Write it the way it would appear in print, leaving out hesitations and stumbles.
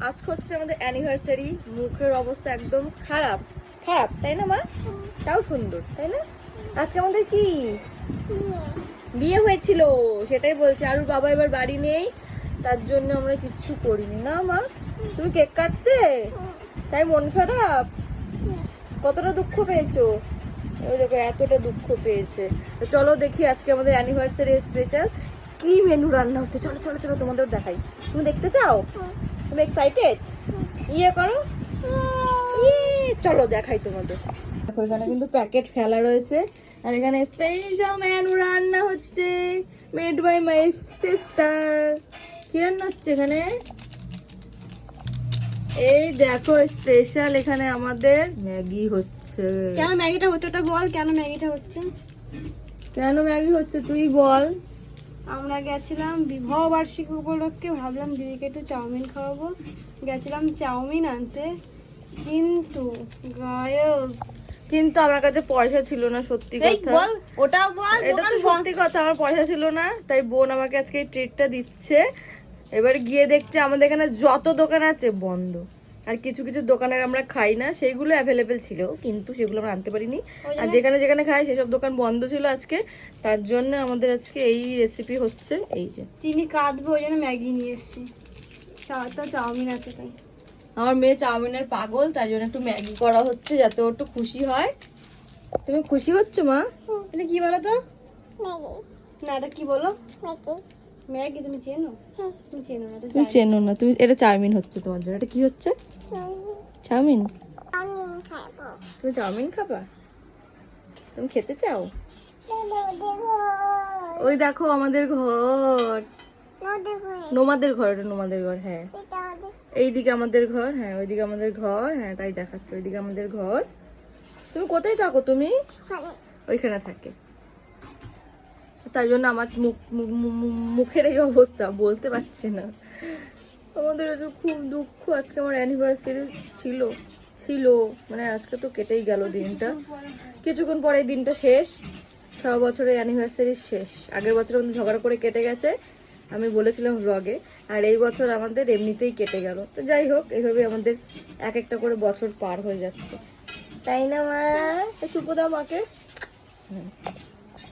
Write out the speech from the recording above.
আজকে হচ্ছে আমাদের অ্যানিভার্সারি। মুখের অবস্থা একদম খারাপ খারাপ, তাই না মা? তাও সুন্দর, তাই না? আজকে আমাদের কি বিয়ে হয়েছিল, সেটাই বলছি। আর ওর বাবা এবার বাড়ি নেই, তার জন্য আমরা কিচ্ছু করিনি না মা। তুমি কেক কাটতে, তাই মন খারাপ? কতটা দুঃখ পেয়েছো? ওই দেখো এতটা দুঃখ পেয়েছে। তো চলো দেখি আজকে আমাদের অ্যানিভার্সারি স্পেশাল কি মেনু রান্না হচ্ছে। চলো চলো চলো তোমাদের দেখাই। তুমি দেখতে চাও? তুমি এক্সাইটেড? ইয়ে করো, চলো দেখাই তোমাদের। দেখো এখানে কিন্তু প্যাকেট ফেলা রয়েছে, আর এখানে স্পেশাল মেনু রান্না হচ্ছে, মেড বাই মাই সিস্টার। কি রান্না হচ্ছে এখানে? এই দেখো স্পেশাল এখানে আমাদের ম্যাগি হচ্ছে। কেন ম্যাগিটা হচ্ছে ওটা বল, কেন ম্যাগিটা হচ্ছে? কেন ম্যাগি হচ্ছে তুই বল। আমরা গেছিলাম বিবাহ বার্ষিকী উপলক্ষে, ভাবলাম দিদিকে একটু চাউমিন খাওয়াবো, গেছিলাম চাউমিন আনতে, কিন্তু গায়স কিন্তু আমার কাছে পয়সা ছিল না, সত্যি কথা। বল ওটাও বল, এটা তো সত্যি কথা, আমার পয়সা ছিল না, তাই বোন আমাকে আজকে এই ট্রিটটা দিচ্ছে। এবার গিয়ে দেখছে আমাদের এখানে যত দোকান আছে বন্ধ, আর কিছু কিছু দোকানের আমরা খাই না, সেইগুলো অ্যাভেলেবেল ছিল, কিন্তু সেগুলো আমরা আনতে পারিনি। আর যেখানে যেখানে খাই সেসব দোকান বন্ধ ছিল আজকে, তার জন্য আমাদের আজকে এই রেসিপি হচ্ছে। এই যে চিনি কাঁদবে, ওই জন্য ম্যাগি নিয়ে এসেছি, তো চাউমিন আছে তাই। আমার মেয়ে চাউমিনের পাগল, তাই জন্য একটু ম্যাগি করা হচ্ছে যাতে ও একটু খুশি হয়। তুমি খুশি হচ্ছ মা? এটা কি বলো তো? না এটা কি বলো? ম্যাগি তুমি চেনো? তুমি চেনো না তো? তুমি চেনো না, তুমি এটা চাউমিন হচ্ছে তোমার জন্য। এটা কি হচ্ছে? চাউমিন। তুমি চাউমিন খাবা? তুমি খেতে চাও? ওই দেখো আমাদের ঘর, নোমাদের ঘর, এটা নোমাদের ঘর। হ্যাঁ এইদিকে আমাদের ঘর, হ্যাঁ ওইদিকে আমাদের ঘর, হ্যাঁ তাই দেখাচ্ছে, ওইদিকে আমাদের ঘর। তুমি কোথায় থাকো? তুমি ওইখানে থাকে, তাই জন্য আমার মুখের এই অবস্থা, বলতে পারছি না। আমাদের আজকে খুব দুঃখ, আজকে আমার অ্যানিভার্সারি ছিল ছিল মানে আজকে তো কেটেই গেল দিনটা, কিছুক্ষণ পরে এই দিনটা শেষ। 6 বছরের অ্যানিভার্সারি শেষ। আগের বছর আমাদের ঝগড়া করে কেটে গেছে, আমি বলেছিলাম ব্লগে, আর এই বছর আমাদের এমনিতেই কেটে গেল। তো যাই হোক, এইভাবে আমাদের এক একটা করে বছর পার হয়ে যাচ্ছে, তাই না মা? চুপো দাও মাকে।